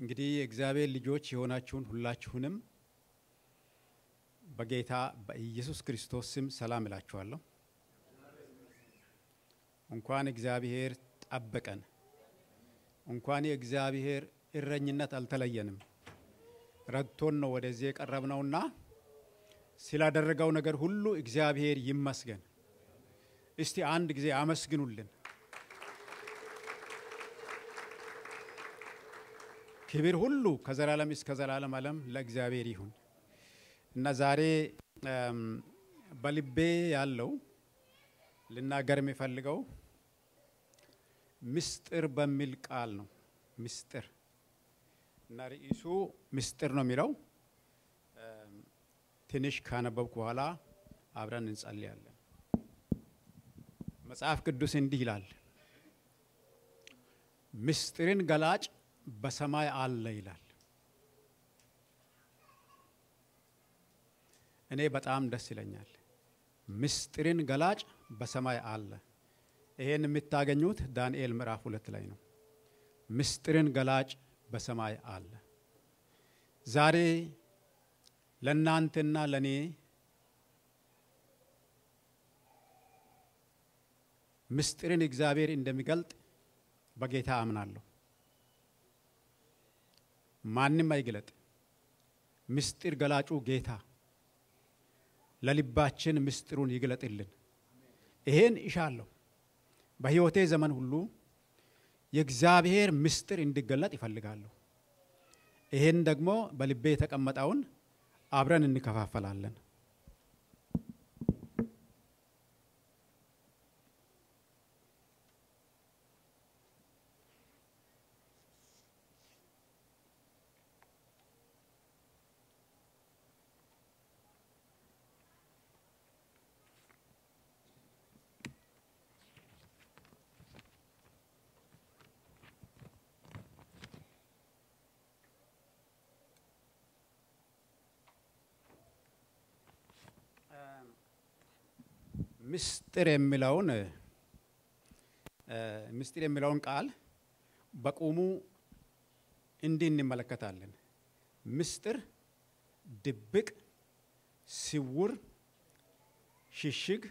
እንግዲህ እግዚአብሔር ልጆች የሆናችሁን ሁላችሁንም በጌታ በኢየሱስ ክርስቶስ ስም ሰላም እላችኋለሁ። እንኳን እግዚአብሔር ጠበቀን፣ እንኳን የእግዚአብሔር እረኝነት አልተለየንም። ረድቶን ነው ወደዚህ የቀረብነውና ስላደረገው ነገር ሁሉ እግዚአብሔር ይመስገን። እስቲ አንድ ጊዜ አመስግኑልን። ክብር ሁሉ ከዘላለም እስከ ዘላለም ዓለም ለእግዚአብሔር ይሁን። እና ዛሬ በልቤ ያለው ልናገር የሚፈልገው ምስጢር በሚል ቃል ነው። ምስጢር እና ርዕሱ ምስጢር ነው የሚለው። ትንሽ ካነበብኩ በኋላ አብረን እንጸልያለን። መጽሐፍ ቅዱስ እንዲህ ይላል፣ ምስጢርን ገላጭ በሰማይ አለ ይላል። እኔ በጣም ደስ ይለኛል። ምስጢርን ገላጭ በሰማይ አለ። ይሄን የምታገኙት ዳንኤል ምዕራፍ 2 ላይ ነው። ምስጢርን ገላጭ በሰማይ አለ። ዛሬ ለእናንተና ለኔ ምስጢርን እግዚአብሔር እንደሚገልጥ በጌታ አምናለሁ። ማንም አይገለጥ። ምስጢር ገላጩ ጌታ ለልባችን ምስጢሩን ይገለጥልን። ይሄን እሻለሁ። በሕይወቴ ዘመን ሁሉ የእግዚአብሔር ምስጢር እንዲገለጥ ይፈልጋለሁ። ይሄን ደግሞ በልቤ የተቀመጠውን አብረን እንከፋፈላለን። ምስጢር የሚለውን ቃል በቁሙ እንዲህ እንመለከታለን። ምስጢር ድብቅ፣ ስውር፣ ሽሽግ፣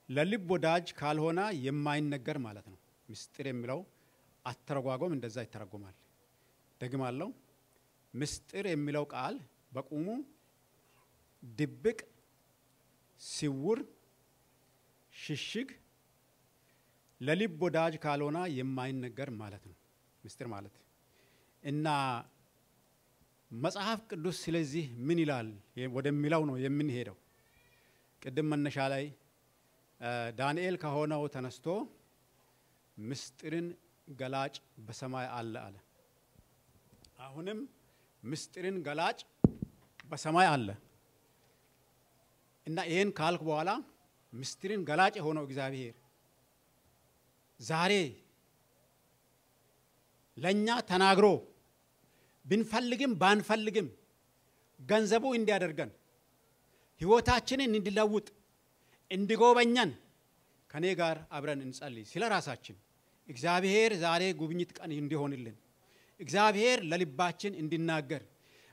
ለልብ ወዳጅ ካልሆነ የማይነገር ማለት ነው። ምስጢር የሚለው አተረጓጎም እንደዛ ይተረጎማል። ደግማለሁ። ምስጢር የሚለው ቃል በቁሙ ድብቅ፣ ስውር፣ ሽሽግ፣ ለልብ ወዳጅ ካልሆነ የማይነገር ማለት ነው ምስጢር ማለት። እና መጽሐፍ ቅዱስ ስለዚህ ምን ይላል ወደሚለው ነው የምንሄደው። ቅድም መነሻ ላይ ዳንኤል ከሆነው ተነስቶ ምስጢርን ገላጭ በሰማይ አለ አለ። አሁንም ምስጢርን ገላጭ በሰማይ አለ። እና ይሄን ካልኩ በኋላ ምስጢርን ገላጭ የሆነው እግዚአብሔር ዛሬ ለኛ ተናግሮ ብንፈልግም ባንፈልግም ገንዘቡ እንዲያደርገን ሕይወታችንን እንዲለውጥ እንዲጎበኘን ከኔ ጋር አብረን እንጸልይ። ስለ ራሳችን እግዚአብሔር ዛሬ ጉብኝት ቀን እንዲሆንልን፣ እግዚአብሔር ለልባችን እንዲናገር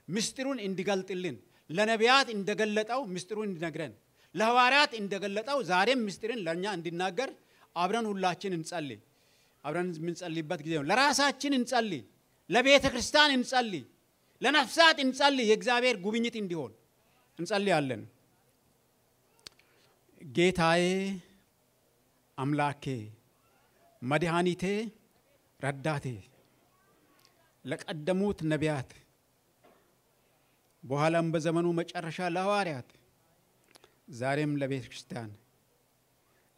ምስጢሩን እንዲገልጥልን፣ ለነቢያት እንደገለጠው ምስጢሩን እንዲነግረን፣ ለሐዋርያት እንደገለጠው ዛሬም ምስጢርን ለኛ እንዲናገር አብረን ሁላችን እንጸልይ። አብረን የምንጸልይበት ጊዜ ነው። ለራሳችን እንጸልይ፣ ለቤተ ክርስቲያን እንጸልይ፣ ለነፍሳት እንጸልይ። የእግዚአብሔር ጉብኝት እንዲሆን እንጸልያለን። ጌታዬ አምላኬ መድኃኒቴ ረዳቴ ለቀደሙት ነቢያት በኋላም በዘመኑ መጨረሻ ለሐዋርያት ዛሬም ለቤተ ክርስቲያን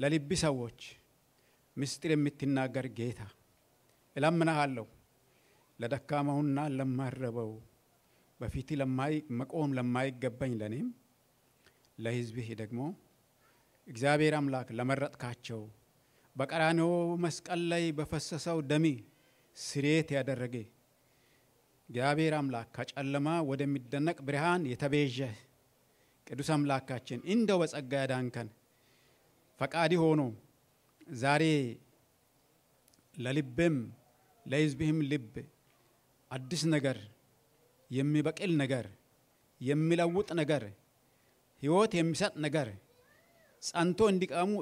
ለልብ ሰዎች ምስጢር የምትናገር ጌታ እለምንሃለሁ። ለደካማውና ለማረበው በፊት መቆም ለማይገባኝ ለኔም ለሕዝብህ ደግሞ እግዚአብሔር አምላክ ለመረጥካቸው በቀራንዮ መስቀል ላይ በፈሰሰው ደም ስርየት ያደረገ እግዚአብሔር አምላክ ከጨለማ ወደሚደነቅ ብርሃን የተቤዠ ቅዱስ አምላካችን እንደው በጸጋ ያዳንከን ፈቃዲ ሆኖ ዛሬ ለልብም ለሕዝብህም ልብ አዲስ ነገር የሚበቅል ነገር የሚለውጥ ነገር ሕይወት የሚሰጥ ነገር ጸንቶ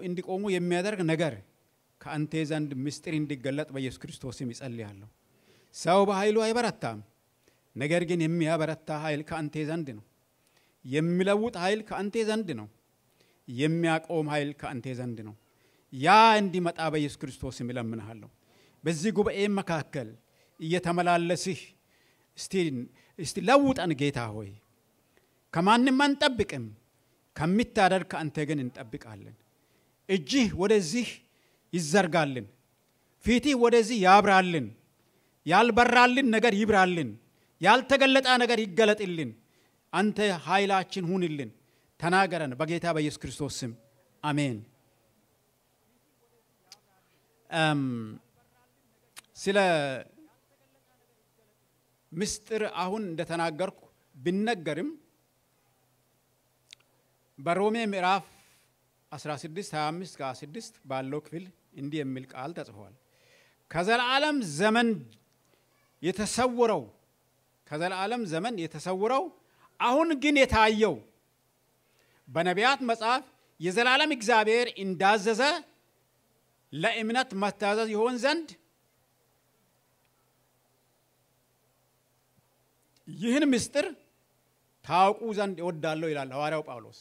እንዲቆሙ የሚያደርግ ነገር ከአንተ ዘንድ ምስጢር እንዲገለጥ በኢየሱስ ክርስቶስ ስም ይጸልያለሁ። ሰው በኃይሉ አይበረታም፣ ነገር ግን የሚያበረታ ኃይል ከአንተ ዘንድ ነው። የሚለውጥ ኃይል ከአንተ ዘንድ ነው። የሚያቆም ኃይል ከአንተ ዘንድ ነው። ያ እንዲመጣ በኢየሱስ ክርስቶስ ስም እለምንሃለሁ። በዚህ ጉባኤ መካከል እየተመላለስህ እስቲ ለውጠን ጌታ ሆይ። ከማንም አንጠብቅም፣ ከሚታደር ከአንተ ግን እንጠብቃለን። እጅህ ወደዚህ ይዘርጋልን፣ ፊትህ ወደዚህ ያብራልን፣ ያልበራልን ነገር ይብራልን፣ ያልተገለጠ ነገር ይገለጥልን። አንተ ኃይላችን ሁንልን። ተናገረን በጌታ በኢየሱስ ክርስቶስ ስም አሜን። ስለ ምስጢር አሁን እንደተናገርኩ ቢነገርም በሮሜ ምዕራፍ 16:25-26 ባለው ክፍል እንዲህ የሚል ቃል ተጽፏል። ከዘላለም ዘመን የተሰወረው አሁን ግን የታየው በነቢያት መጽሐፍ የዘላለም እግዚአብሔር እንዳዘዘ ለእምነት መታዘዝ ይሆን ዘንድ ይህን ምስጢር ታውቁ ዘንድ እወዳለሁ ይላል ሐዋርያው ጳውሎስ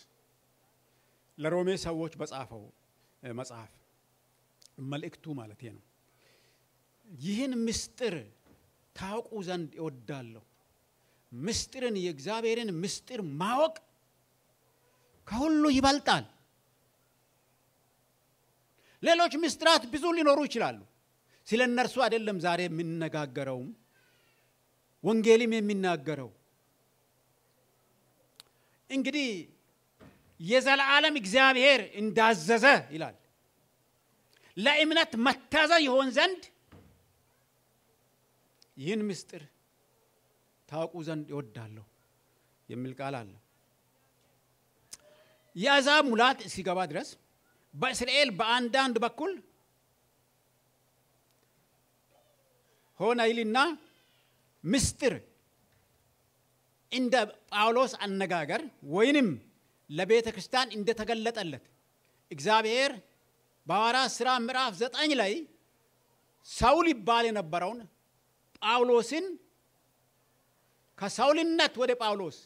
ለሮሜ ሰዎች በጻፈው መጽሐፍ መልእክቱ ማለት ነው። ይህን ምስጢር ታውቁ ዘንድ እወዳለሁ። ምስጢርን የእግዚአብሔርን ምስጢር ማወቅ ከሁሉ ይበልጣል። ሌሎች ምስጢራት ብዙ ሊኖሩ ይችላሉ። ስለ እነርሱ አይደለም ዛሬ የምንነጋገረው ወንጌልም የሚናገረው። እንግዲህ የዘላለም እግዚአብሔር እንዳዘዘ ይላል ለእምነት መታዘዝ ይሆን ዘንድ ይህን ምስጢር ታውቁ ዘንድ እወዳለሁ የሚል ቃል አለ። የአሕዛብ ሙላት ሲገባ ድረስ በእስራኤል በአንዳንድ በኩል ሆነ ይልና ምስጢር እንደ ጳውሎስ አነጋገር ወይንም ለቤተ ክርስቲያን እንደተገለጠለት እግዚአብሔር በሐዋርያት ሥራ ምዕራፍ 9 ላይ ሳውል ይባል የነበረውን ጳውሎስን ከሳውልነት ወደ ጳውሎስ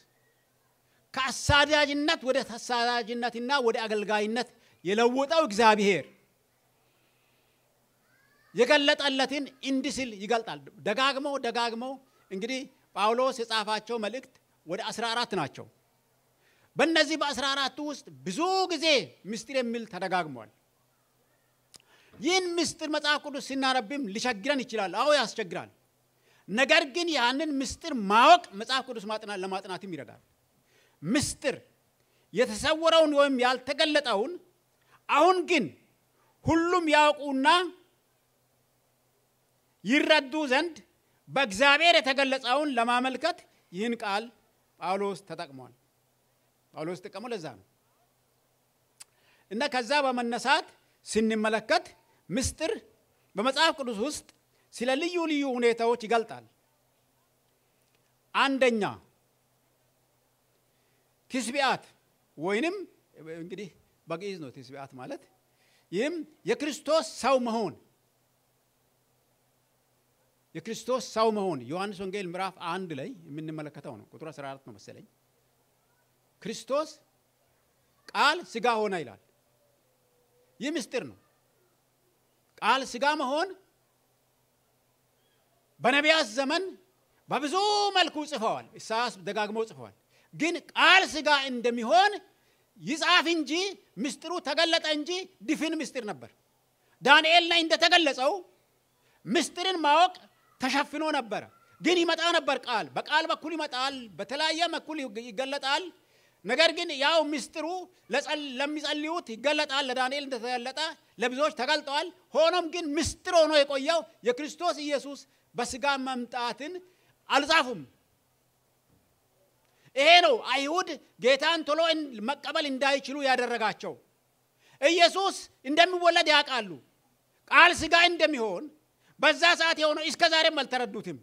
ከአሳዳጅነት ወደ ተሳዳጅነትና ወደ አገልጋይነት የለወጠው እግዚአብሔር የገለጠለትን እንዲህ ሲል ይገልጣል። ደጋግሞ እንግዲህ ጳውሎስ የጻፋቸው መልእክት ወደ 14 ናቸው። በእነዚህ በ14 ውስጥ ብዙ ጊዜ ምስጢር የሚል ተደጋግሟል። ይህን ምስጢር መጽሐፍ ቅዱስ ሲናነብም ሊቸግረን ይችላል። አዎ ያስቸግራል። ነገር ግን ያንን ምስጢር ማወቅ መጽሐፍ ቅዱስ ለማጥናትም ይረዳል። ምስጢር የተሰወረውን ወይም ያልተገለጠውን አሁን ግን ሁሉም ያውቁና ይረዱ ዘንድ በእግዚአብሔር የተገለጸውን ለማመልከት ይህን ቃል ጳውሎስ ተጠቅሟል። ጳውሎስ ተጠቅሞ ለዛ ነው እና ከዛ በመነሳት ስንመለከት ምስጢር በመጽሐፍ ቅዱስ ውስጥ ስለ ልዩ ልዩ ሁኔታዎች ይገልጣል። አንደኛ ትስቢያት ወይንም እንግዲህ በግዕዝ ነው ትስቢያት ማለት ይህም የክርስቶስ ሰው መሆን ዮሐንስ ወንጌል ምዕራፍ 1 ላይ የምንመለከተው ነው። ቁጥር 14 ነው መሰለኝ። ክርስቶስ ቃል ሥጋ ሆነ ይላል። ይህ ምስጢር ነው። ቃል ሥጋ መሆን በነቢያት ዘመን በብዙ መልኩ ጽፈዋል። ኢሳይያስ ደጋግሞ ጽፈዋል። ግን ቃል ሥጋ እንደሚሆን ይጻፍ እንጂ ምስጢሩ ተገለጠ እንጂ ድፍን ምስጢር ነበር። ዳንኤል ላይ እንደተገለጸው ምስጢርን ማወቅ ተሸፍኖ ነበር። ግን ይመጣ ነበር ቃል በቃል በኩል ይመጣል፣ በተለያየ በኩል ይገለጣል። ነገር ግን ያው ምስጢሩ ለሚጸልዩት ይገለጣል። ለዳንኤል እንደተገለጠ ለብዙዎች ተገልጧል። ሆኖም ግን ምስጢር ሆኖ የቆየው የክርስቶስ ኢየሱስ በሥጋ መምጣትን አልጻፉም። ይሄ ነው አይሁድ ጌታን ቶሎ መቀበል እንዳይችሉ ያደረጋቸው። ኢየሱስ እንደሚወለድ ያውቃሉ። ቃል ሥጋ እንደሚሆን በዛ ሰዓት የሆነው እስከ ዛሬም አልተረዱትም።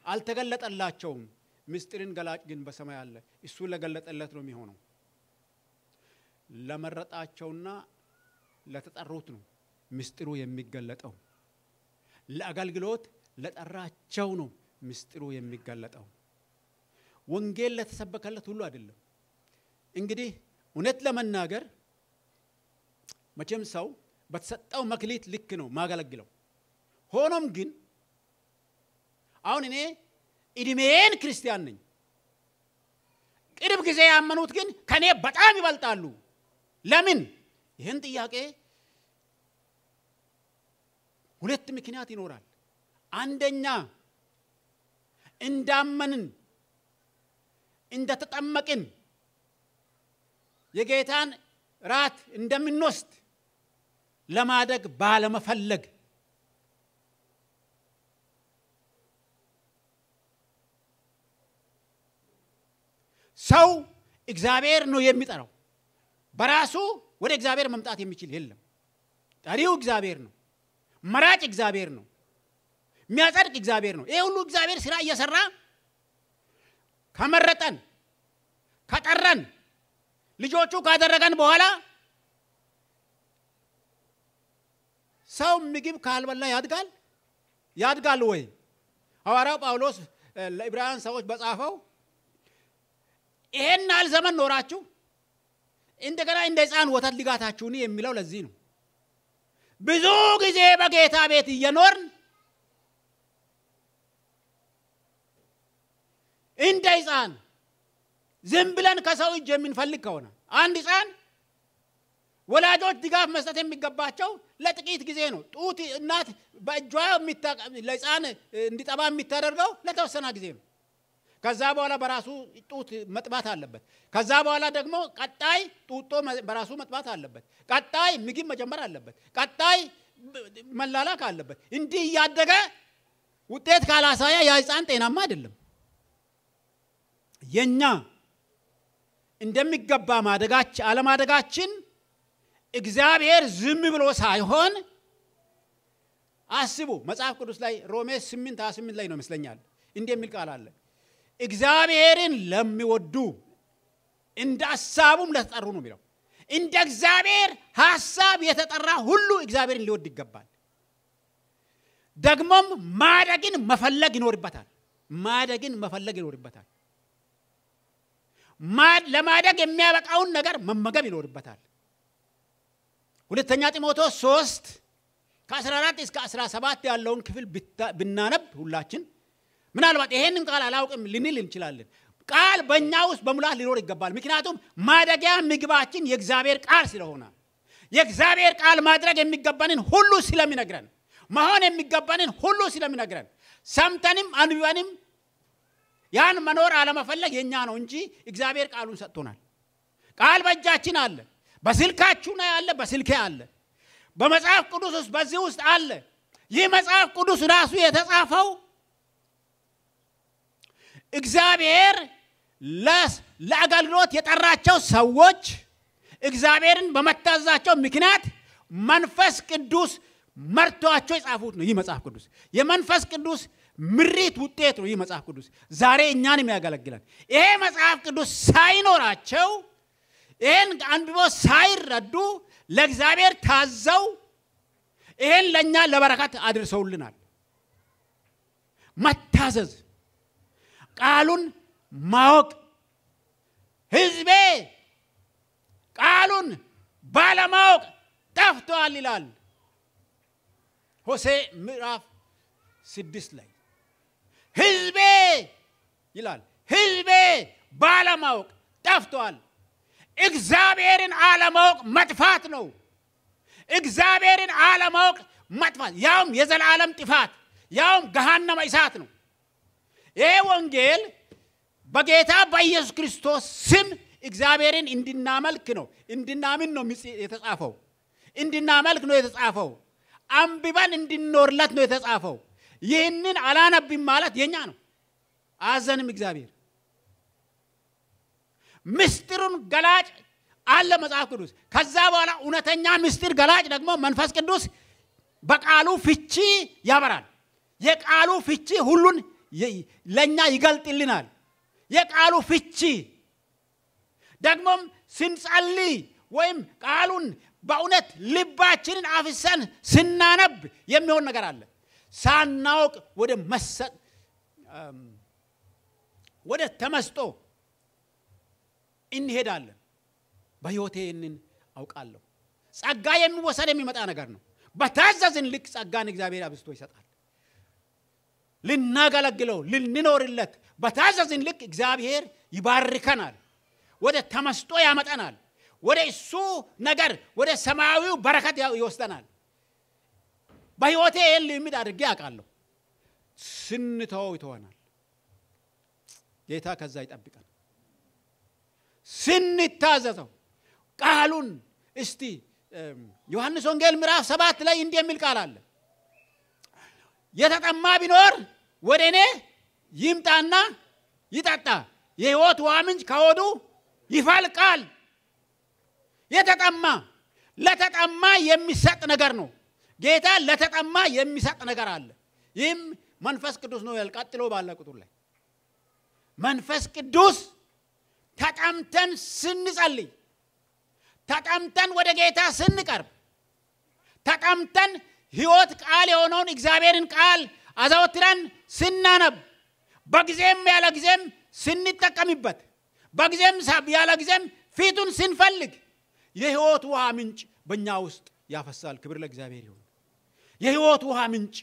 አልተገለጠላቸውም። ምስጢርን ገላጭ ግን በሰማይ አለ። እሱ ለገለጠለት ነው የሚሆነው። ለመረጣቸውና ለተጠሩት ነው ምስጢሩ የሚገለጠው። ለአገልግሎት ለጠራቸው ነው ምስጢሩ የሚገለጠው። ወንጌል ለተሰበከለት ሁሉ አይደለም። እንግዲህ እውነት ለመናገር መቼም ሰው በተሰጠው መክሊት ልክ ነው ማገለግለው። ሆኖም ግን አሁን እኔ እድሜን ክርስቲያን ነኝ። ቅርብ ጊዜ ያመኑት ግን ከኔ በጣም ይበልጣሉ። ለምን? ይህን ጥያቄ ሁለት ምክንያት ይኖራል። አንደኛ እንዳመንን እንደተጠመቅን የጌታን ራት እንደምንወስድ ለማደግ ባለመፈለግ ሰው እግዚአብሔር ነው የሚጠራው። በራሱ ወደ እግዚአብሔር መምጣት የሚችል የለም። ጠሪው እግዚአብሔር ነው። መራጭ እግዚአብሔር ነው። የሚያጸድቅ እግዚአብሔር ነው። ይሄ ሁሉ እግዚአብሔር ስራ እየሰራ ከመረጠን ከጠረን ልጆቹ ካደረገን በኋላ ሰው ምግብ ካልበላ ያድጋል ወይ? ሐዋርያው ጳውሎስ ለዕብራውያን ሰዎች በጻፈው ይሄን ያህል ዘመን ኖራችሁ እንደገና እንደ ሕፃን ወተት ልጋታችሁን የሚለው ለዚህ ነው። ብዙ ጊዜ በጌታ ቤት እየኖርን እንደ ሕፃን ዝም ብለን ከሰው እጅ የምንፈልግ ከሆነ አንድ ሕፃን ወላጆች ድጋፍ መስጠት የሚገባቸው ለጥቂት ጊዜ ነው። ጡት እናት በእጇ ለሕፃን እንዲጠባ የምታደርገው ለተወሰነ ጊዜ ነው። ከዛ በኋላ በራሱ ጡት መጥባት አለበት። ከዛ በኋላ ደግሞ ቀጣይ ጡጦ በራሱ መጥባት አለበት። ቀጣይ ምግብ መጀመር አለበት። ቀጣይ መላላክ አለበት። እንዲህ እያደገ ውጤት ካላሳየ ያ ሕፃን ጤናማ አይደለም። የኛ እንደሚገባ አለማደጋችን እግዚአብሔር ዝም ብሎ ሳይሆን አስቡ። መጽሐፍ ቅዱስ ላይ ሮሜ 8:28 ላይ ነው ይመስለኛል እንዲህ የሚል ቃል አለ። እግዚአብሔርን ለሚወዱ እንደ ሐሳቡም ለተጠሩ ነው የሚለው። እንደ እግዚአብሔር ሐሳብ የተጠራ ሁሉ እግዚአብሔርን ሊወድ ይገባል። ደግሞም ማደግን መፈለግ ይኖርበታል። ለማደግ የሚያበቃውን ነገር መመገብ ይኖርበታል። ሁለተኛ ጢሞቴዎስ 3:14 እስከ 17 ያለውን ክፍል ብናነብ ሁላችን ምናልባት ይሄንን ቃል አላውቅም ልንል እንችላለን። ቃል በእኛ ውስጥ በሙላት ሊኖር ይገባል። ምክንያቱም ማደጊያ ምግባችን የእግዚአብሔር ቃል ስለሆነ የእግዚአብሔር ቃል ማድረግ የሚገባንን ሁሉ ስለሚነግረን መሆን የሚገባንን ሁሉ ስለሚነግረን ሰምተንም አንብበንም ያን መኖር አለመፈለግ የኛ ነው እንጂ እግዚአብሔር ቃሉን ሰጥቶናል። ቃል በእጃችን አለ። በስልካችሁ ነው ያለ፣ በስልኬ አለ፣ በመጽሐፍ ቅዱስ ውስጥ በዚህ ውስጥ አለ። ይህ መጽሐፍ ቅዱስ ራሱ የተጻፈው እግዚአብሔር ለአገልግሎት የጠራቸው ሰዎች እግዚአብሔርን በመታዘዛቸው ምክንያት መንፈስ ቅዱስ መርቷቸው የጻፉት ነው። ይህ መጽሐፍ ቅዱስ የመንፈስ ቅዱስ ምሪት ውጤት ነው። ይህ መጽሐፍ ቅዱስ ዛሬ እኛን የሚያገለግለን ይሄ መጽሐፍ ቅዱስ ሳይኖራቸው ይሄን አንብበው ሳይረዱ ለእግዚአብሔር ታዘው ይሄን ለኛ ለበረከት አድርሰውልናል። መታዘዝ፣ ቃሉን ማወቅ። ሕዝቤ ቃሉን ባለማወቅ ጠፍቷል ይላል ሆሴዕ ምዕራፍ 6 ላይ። ሕዝቤ ይላል፣ ሕዝቤ ባለማወቅ ጠፍቷል። እግዚአብሔርን አለማወቅ መጥፋት ነው። እግዚአብሔርን አለማወቅ መጥፋት፣ ያውም የዘላለም ጥፋት፣ ያውም ገሃነመ እሳት ነው። ይሄ ወንጌል በጌታ በኢየሱስ ክርስቶስ ስም እግዚአብሔርን እንድናመልክ ነው፣ እንድናምን ነው የተጻፈው። እንድናመልክ ነው የተጻፈው። አንብበን እንድንኖርለት ነው የተጻፈው። ይህንን አላነብም ማለት የኛ ነው። አዘንም እግዚአብሔር ምስጢሩን ገላጭ አለ መጽሐፍ ቅዱስ። ከዛ በኋላ እውነተኛ ምስጢር ገላጭ ደግሞ መንፈስ ቅዱስ በቃሉ ፍቺ ያበራል። የቃሉ ፍቺ ሁሉን ለኛ ይገልጥልናል የቃሉ ፍቺ ደግሞም ስንጸልይ ወይም ቃሉን በእውነት ልባችንን አፍሰን ስናነብ የሚሆን ነገር አለ ሳናውቅ ወደ ተመስጦ እንሄዳለን በህይወቴን አውቃለሁ ጸጋ የሚወሰድ የሚመጣ ነገር ነው በታዘዝን ልክ ጸጋን እግዚአብሔር አብዝቶ ይሰጣል ልናገለግለው ልንኖርለት በታዘዝን ልክ እግዚአብሔር ይባርከናል ወደ ተመስጦ ያመጣናል ወደ እሱ ነገር ወደ ሰማያዊው በረከት ይወስደናል በህይወቴ ልምድ አድርጌ አውቃለሁ ስንተው ይተወናል ጌታ ከዛ ይጠብቀን ስንታዘዘው ቃሉን እስቲ ዮሐንስ ወንጌል ምዕራፍ 7 ላይ እንዲህ የሚል ቃል አለ የተጠማ ቢኖር ወደኔ ይምጣና ይጠጣ የሕይወት ውሃ ምንጭ ከሆዱ ይፈልቃል የተጠማ ለተጠማ የሚሰጥ ነገር ነው ጌታ ለተጠማ የሚሰጥ ነገር አለ ይህም መንፈስ ቅዱስ ነው ያልቀጥሎ ባለ ቁጥር ላይ መንፈስ ቅዱስ ተጠምተን ስንጸልይ ተጠምተን ወደ ጌታ ስንቀርብ ተጠምተን ሕይወት ቃል የሆነውን እግዚአብሔርን ቃል አዘውትረን ስናነብ በጊዜም ያለ ጊዜም ስንጠቀምበት በጊዜም ያለ ጊዜም ፊቱን ስንፈልግ የሕይወት ውሃ ምንጭ በእኛ ውስጥ ያፈሳል ክብር ለእግዚአብሔር ይሁን የሕይወት ውሃ ምንጭ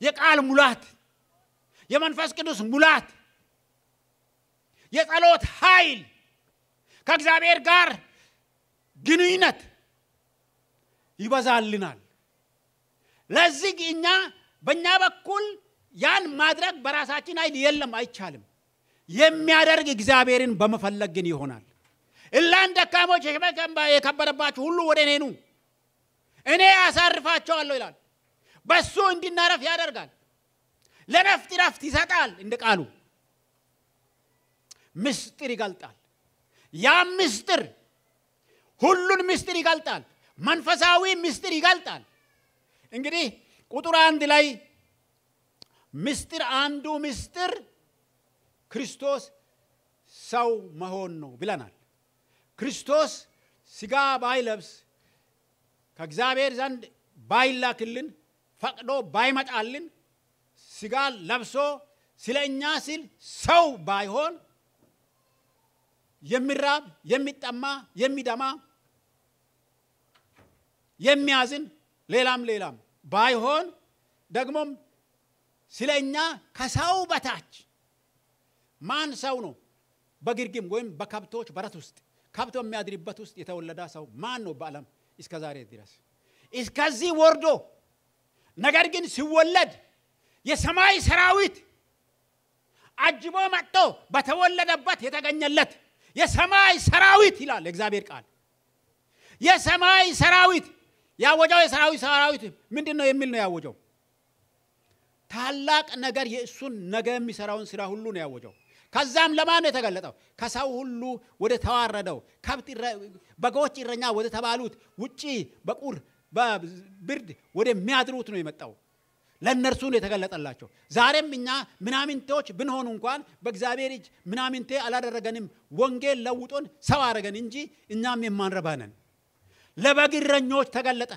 የቃል ሙላት የመንፈስ ቅዱስ ሙላት የጸሎት ኃይል ከእግዚአብሔር ጋር ግንኙነት ይበዛልናል ለዚህ እኛ በእኛ በኩል ያን ማድረግ በራሳችን ኃይል የለም አይቻልም የሚያደርግ እግዚአብሔርን በመፈለግ ግን ይሆናል እላን ደካሞች የከበረባችሁ ሁሉ ወደ እኔ ኑ እኔ አሳርፋቸዋለሁ ይላል በሱ እንድናረፍ ያደርጋል ለነፍስ ይሰጣል እንደ ቃሉ ምስጢር ይገልጣል ያ ምስጢር ሁሉን ምስጢር ይገልጣል መንፈሳዊ ምስጢር ይገልጣል እንግዲህ ቁጥር 1 ላይ ምስጢር አንዱ ምስጢር ክርስቶስ ሰው መሆን ነው ብለናል ክርስቶስ ስጋ ባይለብስ ከእግዚአብሔር ዘንድ ባይላክልን ፈቅዶ ባይመጣልን ስጋ ለብሶ ስለኛ ሲል ሰው ባይሆን የሚራብ የሚጠማ የሚደማ የሚያዝን ሌላም ባይሆን ደግሞም ስለኛ ከሰው በታች ማን ሰው ነው በግርግም ወይም በከብቶች በረት ውስጥ ከብቶ የሚያድርበት ውስጥ የተወለደ ሰው ማን ነው በዓለም እስከዛሬ ድረስ እስከዚህ ወርዶ ነገር ግን ሲወለድ የሰማይ ሰራዊት አጅቦ መጥቶ በተወለደበት የተገኘለት የሰማይ ሰራዊት ይላል እግዚአብሔር ቃል የሰማይ ሰራዊት ያወጀው ሰራዊት ምንድነው የሚል ነው ያወጀው ታላቅ ነገር የእሱን ነገ የሚሰራውን ስራ ሁሉ ነው ያወጀው ከዛም ለማን ነው የተገለጠው ከሰው ሁሉ ወደ ተዋረደው ከብት በጎች እረኛ ወደ ተባሉት ውጪ በቁር በብርድ ወደ የሚያድሩት ነው የመጣው ለነርሱ ነው የተገለጠላቸው ዛሬም እኛ ምናምንቴዎች ብንሆን እንኳን በእግዚአብሔር እጅ ምናምንቴ አላደረገንም ወንጌል ለውጦን ሰው አረገን እንጂ እኛም የማንረባነን ለበግረኞች ተገለጠ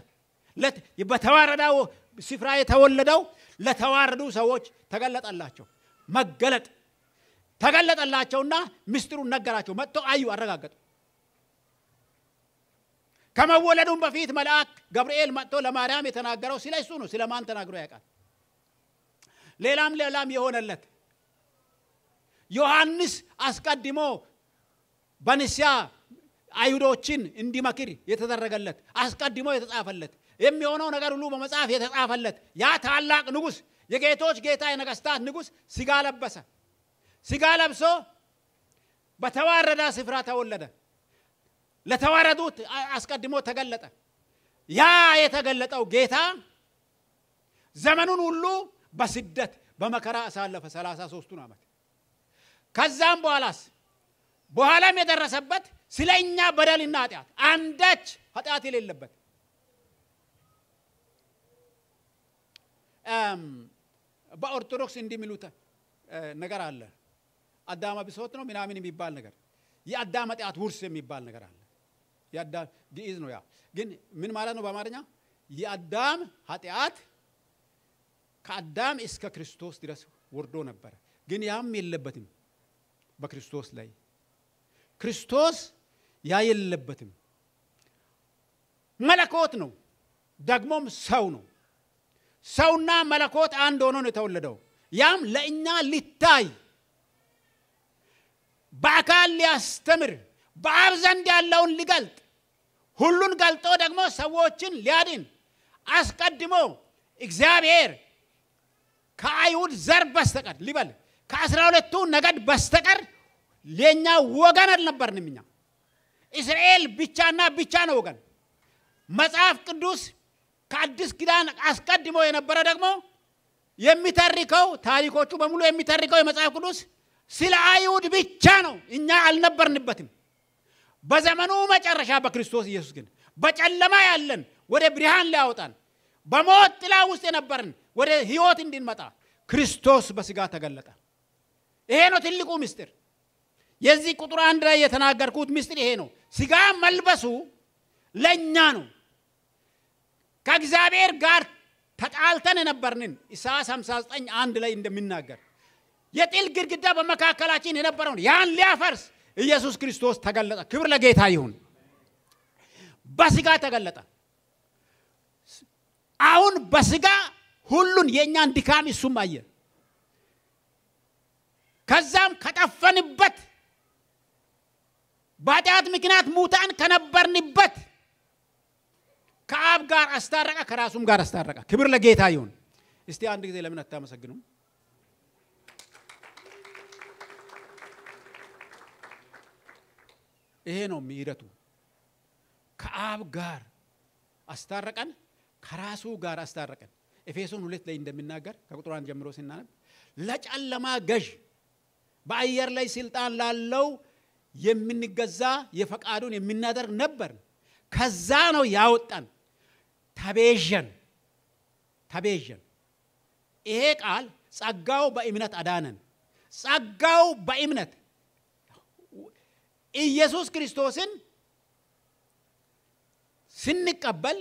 በተዋረደው ስፍራ የተወለደው ለተዋረዱ ሰዎች ተገለጠላቸው መገለጥ ተገለጠላቸውና ምስጢሩን ነገራቸው መጥቶ አዩ አረጋገጡ ከመወለዱም በፊት መልአክ ገብርኤል መጥቶ ለማርያም የተናገረው ስለሱ ነው ስለማን ተናግሮ ያውቃል ሌላም የሆነለት ዮሐንስ አስቀድሞ በንስያ አይሁዶችን እንዲመክር የተደረገለት አስቀድሞ የተጻፈለት የሚሆነው ነገር ሁሉ በመጽሐፍ የተጻፈለት ያ ታላቅ ንጉስ የጌቶች ጌታ የነገስታት ንጉስ ስጋ ለበሰ ስጋ ለብሶ በተዋረደ ስፍራ ተወለደ ለተዋረዱት አስቀድሞ ተገለጠ ያ የተገለጠው ጌታ ዘመኑን ሁሉ በስደት በመከራ አሳለፈ 33 ዓመት ከዛም በኋላም የደረሰበት ስለኛ በደልና ኃጢአት አንዳች ኃጢአት የሌለበት በኦርቶዶክስ እንደሚሉት ነገር አለ አዳም ቢሶት ነው ምናምን የሚባል ነገር የአዳም ኃጢአት ውርስ የሚባል ነገር አለ የአዳም ግዕዝ ነው ያ ግን ምን ማለት ነው በአማርኛ የአዳም ኃጢአት ከአዳም እስከ ክርስቶስ ድረስ ወርዶ ነበር ግን ያም የለበትም በክርስቶስ ላይ ክርስቶስ ያ የለበትም መለኮት ነው ደግሞም ሰው ነው ሰውና መለኮት አንድ ሆኖ ነው የተወለደው ያም ለእኛ ሊታይ በአካል ሊያስተምር በአብ ዘንድ ያለውን ሊገልጥ ሁሉን ገልጦ ደግሞ ሰዎችን ሊያድን አስቀድሞ እግዚአብሔር ከአይሁድ ዘር በስተቀር ሊበል ከ12ቱ ነገድ በስተቀር ለኛ ወገን አልነበርንም እኛ እስራኤል ብቻና ብቻ ነው ወገን መጽሐፍ ቅዱስ ከአዲስ ኪዳን አስቀድሞ የነበረ ደግሞ የሚተርከው ታሪኮቹ በሙሉ የሚተርከው የመጽሐፍ ቅዱስ ስለ አይሁድ ብቻ ነው እኛ አልነበርንበትም በዘመኑ መጨረሻ በክርስቶስ ኢየሱስ ግን በጨለማ ያለን ወደ ብርሃን ሊያወጣን በሞት ጥላ ውስጥ የነበርን ወደ ሕይወት እንድንመጣ ክርስቶስ በሥጋ ተገለጠ ይሄ ነው ትልቁ ምስጢር የዚህ ቁጥር 1 ላይ የተናገርኩት ምስጢር ይሄ ነው ሥጋ መልበሱ ለኛ ነው ከእግዚአብሔር ጋር ተጣልተን የነበርንን ኢሳይያስ 59:1 ላይ እንደሚናገር የጥል ግድግዳ በመካከላችን የነበረውን ያን ሊያፈርስ ኢየሱስ ክርስቶስ ተገለጠ ክብር ለጌታ ይሁን በሥጋ ተገለጠ አሁን በሥጋ ሁሉን የኛን ድካም እሱም አየ ከዛም ከጠፈንበት በኃጢአት ምክንያት ሙታን ከነበርንበት ከአብ ጋር አስታረቀ ከራሱም ጋር አስታረቀ ክብር ለጌታ ይሁን እስቲ አንድ ጊዜ ለምን አታመሰግኑም ይሄ ነው ምሕረቱ ከአብ ጋር አስታረቀን ከራሱ ጋር አስታረቀን ኤፌሶን 2 ላይ እንደሚናገር ከቁጥር 1 ጀምሮ ሲናነብ ለጨለማ ገዥ በአየር ላይ ስልጣን ላለው የምንገዛ የፈቃዱን የምናደርግ ነበር ከዛ ነው ያወጣን ተቤዠን ይሄ ቃል ጸጋው በእምነት አዳነን ጸጋው በእምነት ኢየሱስ ክርስቶስን ስንቀበል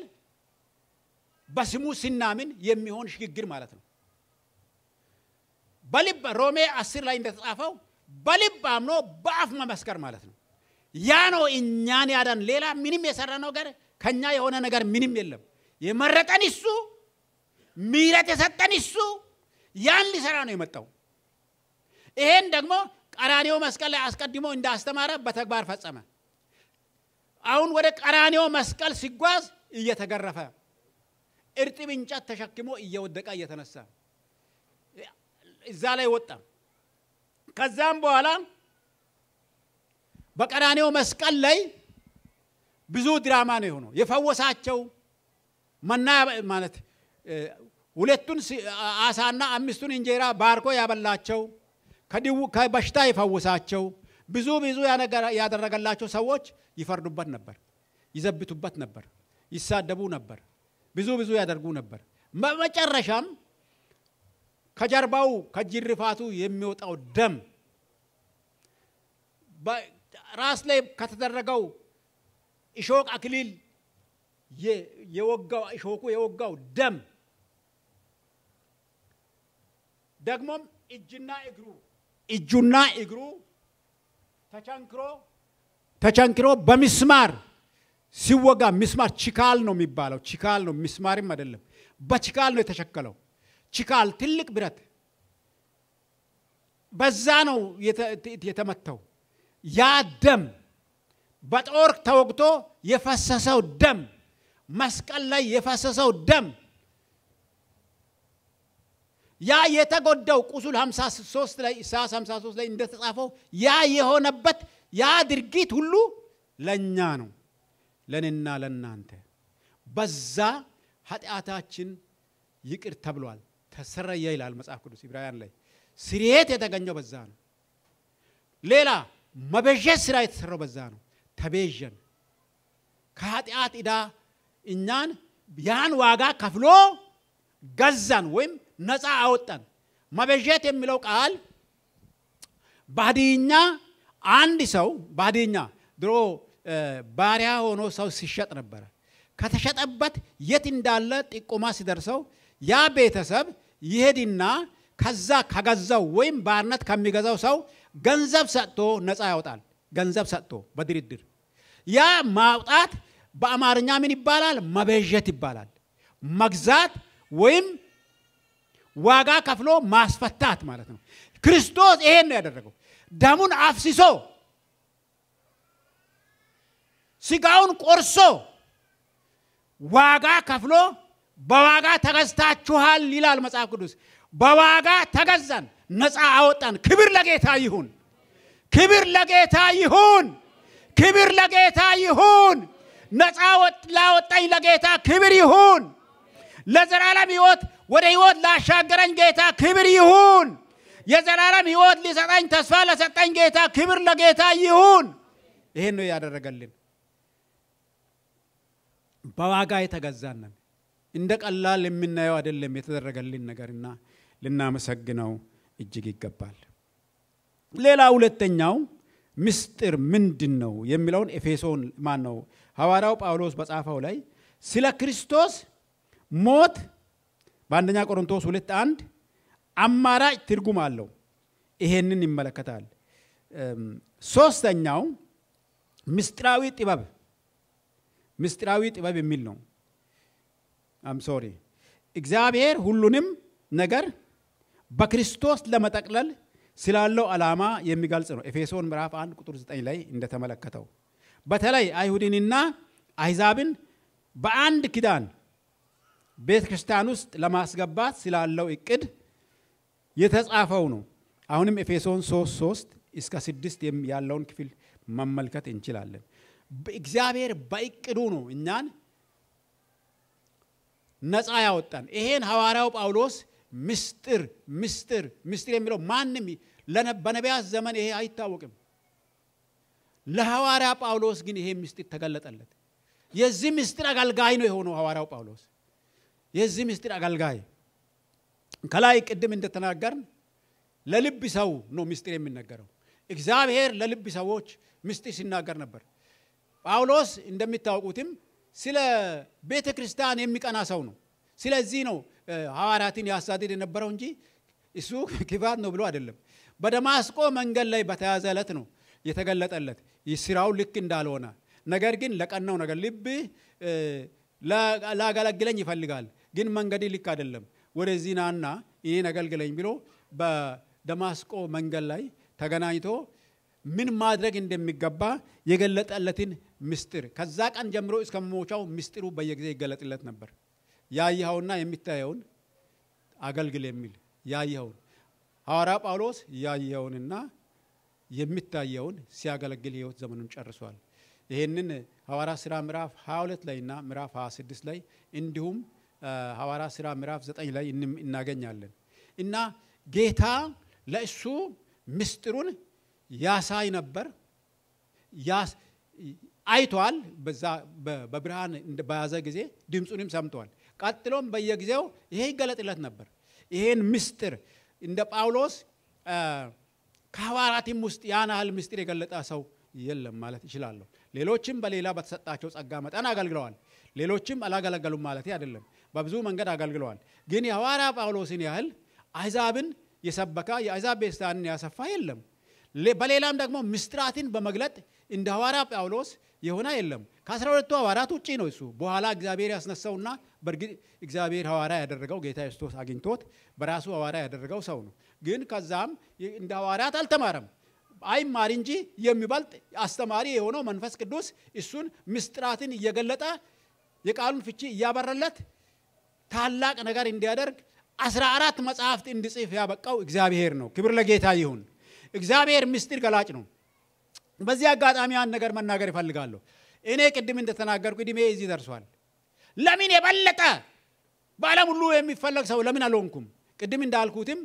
በስሙ ስናምን የሚሆን ሽግግር ማለት ነው በልብ ሮሜ 10 ላይ እንደተጻፈው በልብ አምኖ በአፍ መመስከር ማለት ነው ያ ነው እኛን ያዳን ሌላ ምንም የሰራነው ነገር ከኛ የሆነ ነገር ምንም የለም የመረጠን እሱ ምሕረት የሰጠን እሱ ያን ሊሰራ ነው የመጣው ይሄን ደግሞ ቀራንዮ መስቀል ላይ አስቀድሞ እንዳስተማረ በተግባር ፈጸመ አሁን ወደ ቀራንዮ መስቀል ሲጓዝ እየተገረፈ እርጥብ እንጨት ተሸክሞ እየወደቀ እየተነሳ እዛ ላይ ወጣ ከዛም በኋላ በቀራንዮ መስቀል ላይ ብዙ ድራማ ነው የሆነው የፈወሳቸው መና ማለት ሁለቱን አሳና 5ቱን እንጀራ ባርኮ ያበላቸው ከበሽታ የፈወሳቸው ብዙ ያደረገላቸው ሰዎች ይፈርዱበት ነበር ይዘብቱበት ነበር ይሳደቡ ነበር ብዙ ያደርጉ ነበር በመጨረሻም ከጀርባው ከጅርፋቱ የሚወጣው ደም በራስ ላይ ከተደረገው እሾክ አክሊል የወጋው ደም ደግሞም እጁና እግሩ ተቸንክሮ በሚስማር ሲወጋ ሚስማር ችካል ነው የሚባለው ችካል ነው ሚስማርም አይደለም በችካል ነው የተሸከለው ችካል ትልቅ ብረት በዛ ነው የተመተው ያ ደም በጦር ተወግቶ የፈሰሰው ደም መስቀል ላይ የፈሰሰው ደም ያ የተጎዳው ቁስል 53 ላይ ኢሳይያስ 53 ላይ እንደተጻፈው ያ የሆነበት ያ ድርጊት ሁሉ ለኛ ነው ለነና ለናንተ በዛ ኃጢአታችን ይቅር ተብሏል ተሰረየ ይላል መጽሐፍ ቅዱስ ዕብራውያን ላይ ስርየት የተገኘው በዛ ነው ሌላ መበጀት ስራ የተሰራው በዛ ነው ተቤዠን ከኃጢአት ዕዳ እኛን ያን ዋጋ ከፍሎ ገዛን ወይም ነፃ አወጣን መበጀት የሚለው ቃል ባዲኛ አንድ ሰው ባዲኛ ድሮ ባሪያ ሆኖ ሰው ሲሸጥ ነበር ከተሸጠበት የት እንዳለ ጥቆማ ሲደርሰው ያ ቤተሰብ ይሄድና ከዛ ከገዛው ወይም ባርነት ከሚገዛው ሰው ገንዘብ ሰጥቶ ነፃ ያወጣል ገንዘብ ሰጥቶ በድርድር ያ ማውጣት በአማርኛ ምን ይባላል መበጀት ይባላል መግዛት ወይም ዋጋ ከፍሎ ማስፈታት ማለት ነው ክርስቶስ ይሄን ነው ያደረገው ደሙን አፍስሶ ስጋውን ቆርሶ ዋጋ ከፍሎ በዋጋ ተገዝታችኋል ይላል መጽሐፍ ቅዱስ በዋጋ ተገዛን ነፃ አወጣን ክብር ለጌታ ይሁን ክብር ለጌታ ይሁን ክብር ለጌታ ይሁን ነፃ ላወጣኝ ለጌታ ክብር ይሁን ለዘላለም ሕይወት ወደ ሕይወት ላሻገረኝ ጌታ ክብር ይሁን የዘላለም ሕይወት ሊሰጠኝ ተስፋ ለሰጠኝ ጌታ ክብር ለጌታ ይሁን ይሄን ነው ያደረገልን በዋጋ የተገዛነን እንደ ቀላል የምናየው አይደለም የተደረገልን ነገርና ልናመሰግነው እጅግ ይገባል ሌላ ሁለተኛው ምስጢር ምንድነው የሚለውን ኤፌሶን ማን ነው ሐዋርያው ጳውሎስ በጻፈው ላይ ስለ ክርስቶስ ሞት በአንደኛ ቆሮንቶስ 2:1 አማራጭ ትርጉም አለው ይሄንን ይመለከታል ሶስተኛው ምስጢራዊ ጥበብ የሚል ነው እግዚአብሔር ሁሉንም ነገር በክርስቶስ ለመጠቅለል ስላለው ዓላማ የሚገልጽ ነው ኤፌሶን ምዕራፍ 1 ቁጥር 9 ላይ እንደተመለከተው በተለይ አይሁድንና አሕዛብን በአንድ ኪዳን ቤተክርስቲያን ውስጥ ለማስገባት ስላለው እቅድ የተጻፈው ነው አሁንም ኤፌሶን 3:3 እስከ 6 ያለውን ክፍል መመልከት እንችላለን እግዚአብሔር በእቅዱ ነው እኛን ነፃ ያወጣን ይሄን ሐዋርያው ጳውሎስ ምስጢር የሚለው ማንንም በነቢያት ዘመን ይሄ አይታወቅም ለሐዋርያ ጳውሎስ ግን ይሄ ምስጢር ተገለጠለት የዚህ ምስጢር አገልጋይ ነው የሆነው ሐዋርያው ጳውሎስ የዚህ ምስጢር አገልጋይ ከላይ ቅድም እንደተናገርን ለልብ ሰው ነው ምስጢር የሚነገረው እግዚአብሔር ለልብ ሰዎች ምስጢር ሲናገር ነበር ጳውሎስ እንደሚታወቁትም ስለ ቤተክርስቲያን የሚቀና ሰው ነው ስለዚህ ነው ሐዋርያትን ያሳደደ የነበረው እንጂ እሱ ክፋት ነው ብሎ አይደለም በደማስቆ መንገድ ላይ በተያዘለት ነው የተገለጠለት ይስራው ልክ እንዳልሆነ ነገር ግን ለቀናው ነገር ልብ ላገለግለኝ ይፈልጋል ግን መንገድ ልክ አይደለም ወደዚህ ናና እኔን አገልግለኝ ብሎ በደማስቆ መንገድ ላይ ተገናኝቶ ምን ማድረግ እንደሚገባ የገለጠለትን ምስጢር ከዛ ቀን ጀምሮ እስከ ሞቻው ምስጢሩ በየጊዜ ይገለጥለት ነበር ያየኸውና የሚታየውን አገልግል የሚል ያየኸውን ሐዋርያ ጳውሎስ ያየኸውንና የሚታየውን ሲያገለግል ሕይወት ዘመኑን ጨርሷል ይሄንን ሐዋርያ ሥራ ምዕራፍ 22 ላይና ምዕራፍ 26 ላይ እንዲሁም ሐዋርያ ሥራ ምዕራፍ 9 ላይ እናገኛለን እና ጌታ ለእሱ ምስጢሩን ያሳይ ነበር አይቷል በዛ በብርሃን በያዘ ጊዜ ድምጹንም ሰምቷል ቀጥሎም በየጊዜው ይሄ ይገለጥለት ነበር ይሄን ምስጢር እንደ ጳውሎስ ከሐዋርያትም ውስጥ ያናል ምስጢር የገለጠ ሰው የለም ማለት ይችላል ሌሎችም በሌላ በተሰጣቸው ጸጋ መጠን አገልግለዋል ሌሎችም አላገለገሉም ማለት አይደለም በብዙ መንገድ አገልግለዋል ግን የሐዋርያ ጳውሎስን ያህል አሕዛብን የሰበካ የአሕዛብ ቤተክርስቲያንን ያሰፋ የለም በሌላም ደግሞ ምስጢራትን በመግለጥ እንደ ሐዋርያ ጳውሎስ የሆነ የለም ከ12ቱ ሐዋርያት ውጪ ነው እሱ በኋላ እግዚአብሔር ያስነሳውና በርግጥ እግዚአብሔር ሐዋርያ ያደረገው ጌታ ኢየሱስ አግኝቶት በራሱ ሐዋርያ ያደረገው ሰው ነው ግን ከዛም እንደ ሐዋርያት አልተማረም አይማር እንጂ የሚበልጥ አስተማሪ የሆነው መንፈስ ቅዱስ እሱን ምስጢራትን እየገለጠ የቃሉን ፍቺ ያበረለት ታላቅ ነገር እንዲያደርግ 14 መጽሐፍት እንዲጽፍ ያበቃው እግዚአብሔር ነው ክብር ለጌታ ይሁን እግዚአብሔር ምስጢር ገላጭ ነው በዚህ አጋጣሚ አንድ ነገር መናገር ይፈልጋለሁ እኔ ቅድም እንደተናገርኩ እድሜ እዚህ ደርሷል ለምን የበለጠ በዓለም ሁሉ የሚፈለግ ሰው ለምን አልሆንኩም ቅድም እንዳልኩትም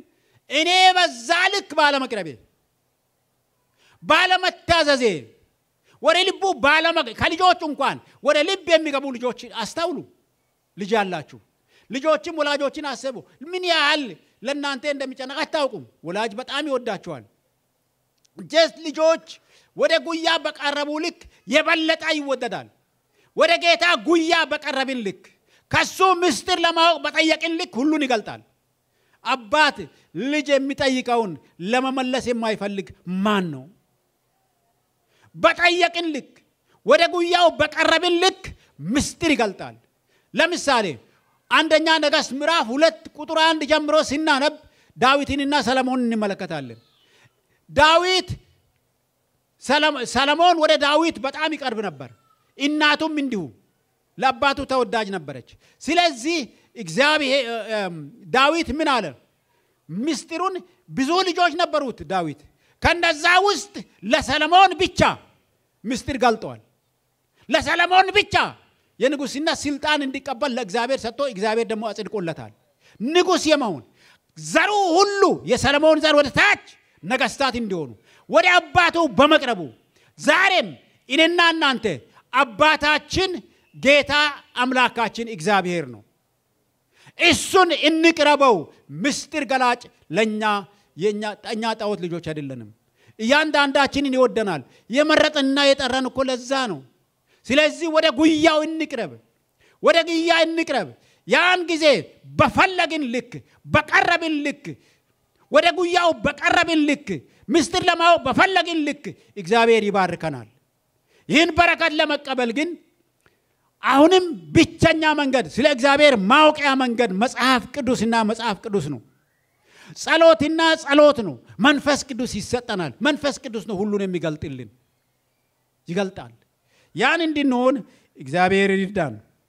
እኔ በዛ ልክ ባለመቅረቤ ባለመታዘዜ ወደ ልቡ ከልጆች እንኳን ወደ ልብ የሚገቡ ልጆች አስተውሉ ልጅ ያላችሁ ልጆችም ወላጆችን አስቡ ምን ያህል ለእናንተ እንደሚጨነቅ አታውቁም ወላጅ በጣም ይወዳቸዋል ጀስት ልጆች ወደ ጉያ በቀረቡ ልክ የበለጠ ይወደዳል ወደ ጌታ ጉያ በቀረብን ልክ ከሱ ምስጢር ለማወቅ በጠየቅን ልክ ሁሉን ይገልጣል አባት ልጅ የሚጠይቀውን ለመመለስ የማይፈልግ ማን ነው በጠየቅን ልክ ወደ ጉያው በቀረብን ልክ ምስጢር ይገልጣል ለምሳሌ አንደኛ ነገሥት ምዕራፍ 2 ቁጥር 1 ጀምሮ ሲናነብ ዳዊትንና ሰሎሞንን እንመለከታለን ዳዊት ሰሎሞን ወደ ዳዊት በጣም ይቀርብ ነበር እናቱም እንዲሁ ለአባቱ ተወዳጅ ነበረች ስለዚህ እግዚአብሔር ዳዊት ምን አለ ምስጢሩን ብዙ ልጆች ነበሩት ዳዊት ከነዛ ውስጥ ለሰሎሞን ብቻ ምስጢር ገልጧል ለሰሎሞን ብቻ የንጉስና ስልጣን እንዲቀበል ለእግዚአብሔር ሰጥቶ እግዚአብሔር ደግሞ አጽድቆለታል ንጉስ የመሆን ዘሩ ሁሉ የሰሎሞን ዘር ወደ ታች ነገስታት እንዲሆኑ ወደ አባቱ በመቅረቡ ዛሬም እኔና እናንተ አባታችን ጌታ አምላካችን እግዚአብሔር ነው እሱን እንቅረበው ምስጢር ገላጭ ለኛ የኛ ጣዖት ልጆች አይደለንም እያንዳንዳችንን ይወደናል የመረጠና የጠራን እኮ ለዛ ነው ስለዚህ ወደ ጉያው እንቅረብ ወደ ጉያ እንቅረብ ያን ጊዜ በፈለግን ልክ በቀረብን ልክ ወደ ጉያው በቀረብን ልክ ምስጢር ለማወቅ በፈለግን ልክ እግዚአብሔር ይባርከናል ይህን በረከት ለመቀበል ግን አሁንም ብቸኛ መንገድ ስለ እግዚአብሔር ማወቂያ መንገድ መጽሐፍ ቅዱስና መጽሐፍ ቅዱስ ነው ጸሎትና ጸሎት ነው መንፈስ ቅዱስ ይሰጠናል መንፈስ ቅዱስ ነው ሁሉን የሚገልጥልን ይገልጣል ያን እንድንሆን እግዚአብሔር ይርዳን